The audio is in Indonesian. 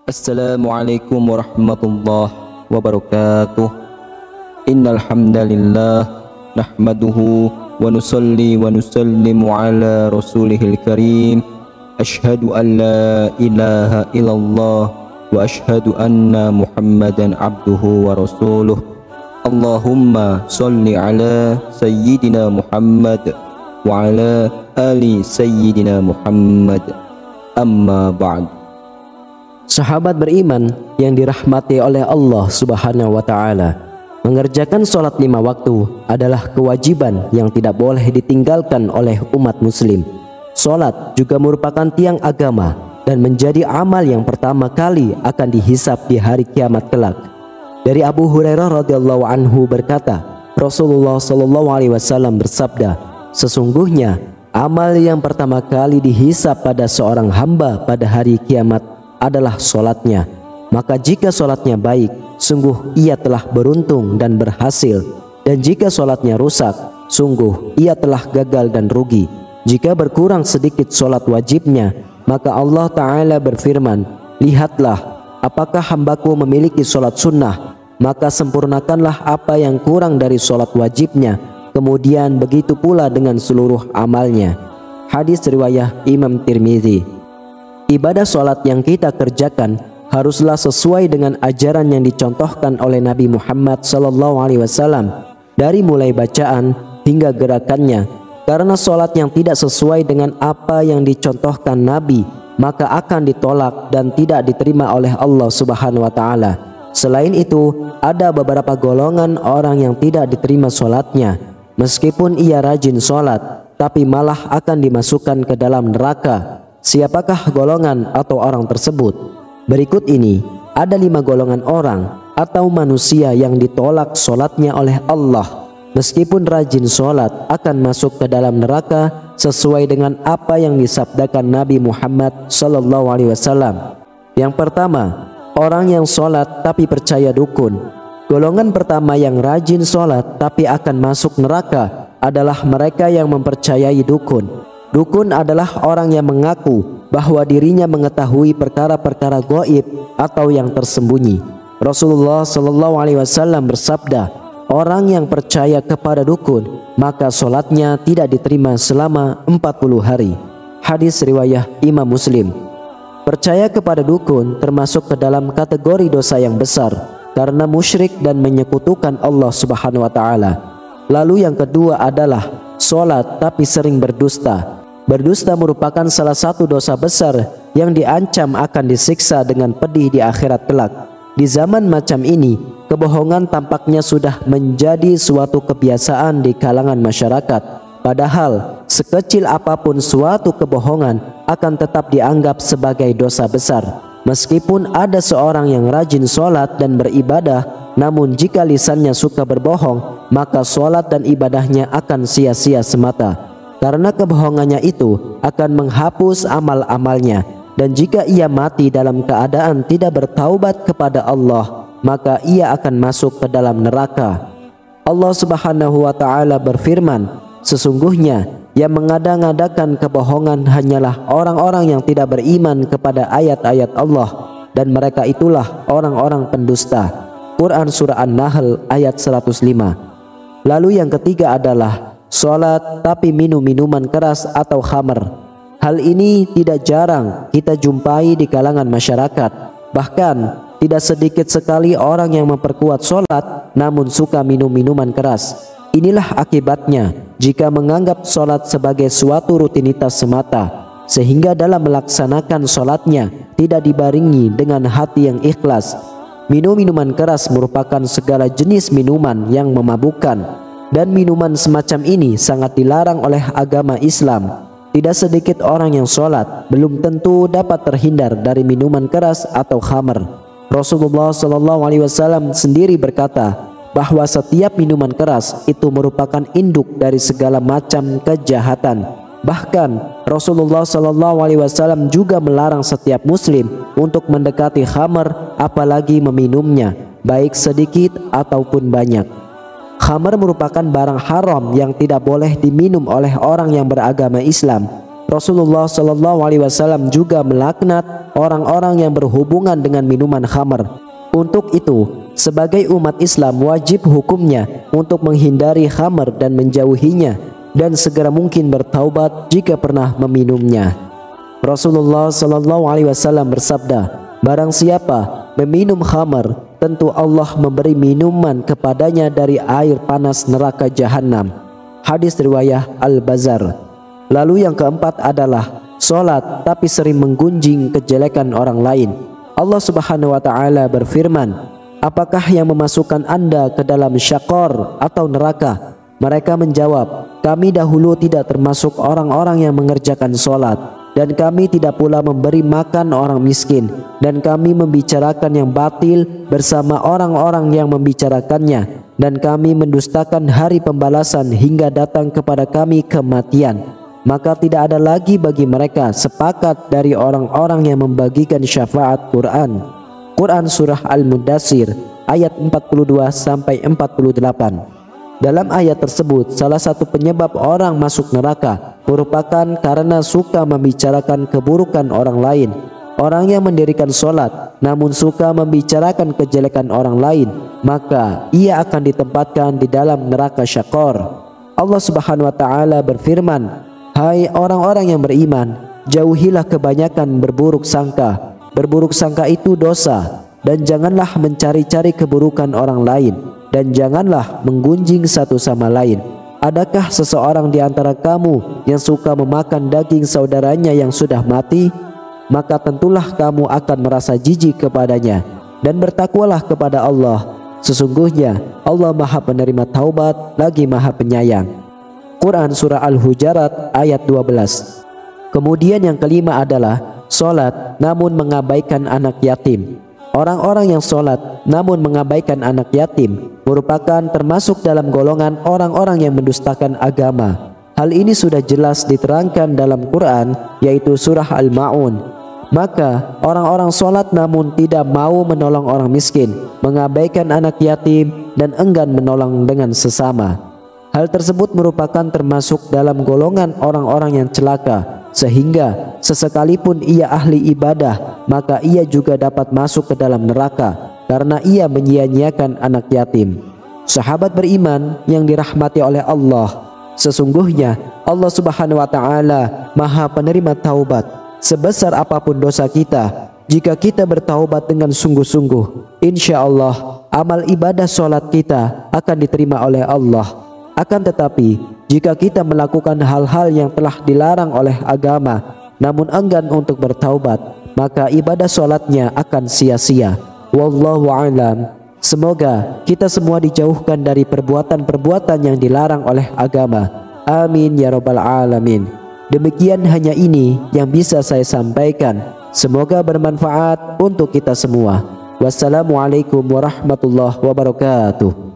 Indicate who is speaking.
Speaker 1: Assalamualaikum warahmatullahi wabarakatuh. Innal hamdalillah nahmaduhu wa nusalli wa nusallimu ala rasulihil karim. Ashhadu an la ilaha illallah wa ashhadu anna Muhammadan abduhu wa rasuluh. Allahumma salli ala sayyidina Muhammad wa ala ali sayyidina Muhammad. Amma ba'd.
Speaker 2: Sahabat beriman yang dirahmati oleh Allah Subhanahu wa Ta'ala, mengerjakan sholat 5 waktu adalah kewajiban yang tidak boleh ditinggalkan oleh umat Muslim. Sholat juga merupakan tiang agama dan menjadi amal yang pertama kali akan dihisab di hari kiamat kelak. Dari Abu Hurairah radhiyallahu anhu berkata, Rasulullah sallallahu alaihi wasallam bersabda, sesungguhnya amal yang pertama kali dihisab pada seorang hamba pada hari kiamat adalah solatnya. Maka jika solatnya baik, sungguh ia telah beruntung dan berhasil, dan jika solatnya rusak, sungguh ia telah gagal dan rugi. Jika berkurang sedikit solat wajibnya, maka Allah Ta'ala berfirman, lihatlah apakah hambaku memiliki solat sunnah, maka sempurnakanlah apa yang kurang dari solat wajibnya, kemudian begitu pula dengan seluruh amalnya. Hadis riwayat Imam Tirmizi. Ibadah sholat yang kita kerjakan haruslah sesuai dengan ajaran yang dicontohkan oleh Nabi Muhammad SAW, dari mulai bacaan hingga gerakannya. Karena sholat yang tidak sesuai dengan apa yang dicontohkan Nabi, maka akan ditolak dan tidak diterima oleh Allah Subhanahu wa Ta'ala. Selain itu, ada beberapa golongan orang yang tidak diterima sholatnya, meskipun ia rajin sholat, tapi malah akan dimasukkan ke dalam neraka. Siapakah golongan atau orang tersebut? Berikut ini ada 5 golongan orang atau manusia yang ditolak solatnya oleh Allah. Meskipun rajin solat akan masuk ke dalam neraka sesuai dengan apa yang disabdakan Nabi Muhammad SAW. Yang pertama, orang yang solat tapi percaya dukun. Golongan pertama yang rajin solat tapi akan masuk neraka adalah mereka yang mempercayai dukun. Dukun adalah orang yang mengaku bahwa dirinya mengetahui perkara-perkara gaib atau yang tersembunyi. Rasulullah SAW bersabda, orang yang percaya kepada dukun, maka solatnya tidak diterima selama 40 hari. Hadis riwayat Imam Muslim. Percaya kepada dukun termasuk ke dalam kategori dosa yang besar, karena musyrik dan menyekutukan Allah Subhanahu wa Ta'ala. Lalu yang kedua adalah solat tapi sering berdusta. Berdusta merupakan salah satu dosa besar yang diancam akan disiksa dengan pedih di akhirat kelak. Di zaman macam ini, kebohongan tampaknya sudah menjadi suatu kebiasaan di kalangan masyarakat. Padahal sekecil apapun suatu kebohongan akan tetap dianggap sebagai dosa besar. Meskipun ada seorang yang rajin sholat dan beribadah, namun jika lisannya suka berbohong, maka sholat dan ibadahnya akan sia-sia semata. Karena kebohongannya itu akan menghapus amal-amalnya, dan jika ia mati dalam keadaan tidak bertaubat kepada Allah, maka ia akan masuk ke dalam neraka. Allah Subhanahu wa Ta'ala berfirman, sesungguhnya yang mengada-ngadakan kebohongan hanyalah orang-orang yang tidak beriman kepada ayat-ayat Allah, dan mereka itulah orang-orang pendusta. Quran Surah An-Nahl ayat 105. Lalu yang ketiga adalah sholat tapi minum minuman keras atau khamr. Hal ini tidak jarang kita jumpai di kalangan masyarakat. Bahkan tidak sedikit sekali orang yang memperkuat sholat namun suka minum minuman keras. Inilah akibatnya jika menganggap sholat sebagai suatu rutinitas semata, sehingga dalam melaksanakan sholatnya tidak dibarengi dengan hati yang ikhlas. Minum minuman keras merupakan segala jenis minuman yang memabukkan, dan minuman semacam ini sangat dilarang oleh agama Islam. Tidak sedikit orang yang sholat belum tentu dapat terhindar dari minuman keras atau khamr. Rasulullah SAW sendiri berkata bahwa setiap minuman keras itu merupakan induk dari segala macam kejahatan. Bahkan Rasulullah SAW juga melarang setiap muslim untuk mendekati khamr, apalagi meminumnya, baik sedikit ataupun banyak. Khamr merupakan barang haram yang tidak boleh diminum oleh orang yang beragama Islam. Rasulullah Shallallahu Alaihi Wasallam juga melaknat orang-orang yang berhubungan dengan minuman khamr. Untuk itu, sebagai umat Islam wajib hukumnya untuk menghindari khamr dan menjauhinya, dan segera mungkin bertaubat jika pernah meminumnya. Rasulullah Shallallahu Alaihi Wasallam bersabda, barang siapa meminum khamr, tentu Allah memberi minuman kepadanya dari air panas neraka jahanam. Hadis riwayat Al-Bazzar. Lalu yang keempat adalah solat tapi sering menggunjing kejelekan orang lain. Allah Subhanahu wa Ta'ala berfirman, apakah yang memasukkan Anda ke dalam syaqor atau neraka? Mereka menjawab, kami dahulu tidak termasuk orang-orang yang mengerjakan solat, dan kami tidak pula memberi makan orang miskin, dan kami membicarakan yang batil bersama orang-orang yang membicarakannya, dan kami mendustakan hari pembalasan hingga datang kepada kami kematian. Maka tidak ada lagi bagi mereka sepakat dari orang-orang yang membagikan syafaat Quran. Quran Surah Al-Mudaththir ayat 42-48. Dalam ayat tersebut, salah satu penyebab orang masuk neraka merupakan karena suka membicarakan keburukan orang lain. Orang yang mendirikan solat namun suka membicarakan kejelekan orang lain, maka ia akan ditempatkan di dalam neraka syaqor. Allah Subhanahu wa Ta'ala berfirman, hai orang-orang yang beriman, jauhilah kebanyakan berburuk sangka. Berburuk sangka itu dosa, dan janganlah mencari-cari keburukan orang lain, dan janganlah menggunjing satu sama lain. Adakah seseorang di antara kamu yang suka memakan daging saudaranya yang sudah mati? Maka tentulah kamu akan merasa jijik kepadanya, dan bertakwalah kepada Allah. Sesungguhnya Allah Maha Penerima Taubat lagi Maha Penyayang. Quran Surah Al-Hujarat ayat 12. Kemudian yang kelima adalah solat namun mengabaikan anak yatim. Orang-orang yang solat namun mengabaikan anak yatim merupakan termasuk dalam golongan orang-orang yang mendustakan agama. Hal ini sudah jelas diterangkan dalam Quran, yaitu surah Al-Ma'un. Maka orang-orang solat namun tidak mau menolong orang miskin, mengabaikan anak yatim, dan enggan menolong dengan sesama. Hal tersebut merupakan termasuk dalam golongan orang-orang yang celaka, sehingga sesekalipun ia ahli ibadah, maka ia juga dapat masuk ke dalam neraka karena ia menyia-nyiakan anak yatim. Sahabat beriman yang dirahmati oleh Allah, sesungguhnya Allah Subhanahu wa Ta'ala Maha Penerima Taubat. Sebesar apapun dosa kita, jika kita bertaubat dengan sungguh-sungguh, insya Allah amal ibadah solat kita akan diterima oleh Allah. Akan tetapi, jika kita melakukan hal-hal yang telah dilarang oleh agama namun enggan untuk bertaubat, maka ibadah solatnya akan sia-sia. Wallahu a'lam. Semoga kita semua dijauhkan dari perbuatan-perbuatan yang dilarang oleh agama. Amin ya rabbal alamin. Demikian hanya ini yang bisa saya sampaikan. Semoga bermanfaat untuk kita semua. Wassalamualaikum warahmatullahi wabarakatuh.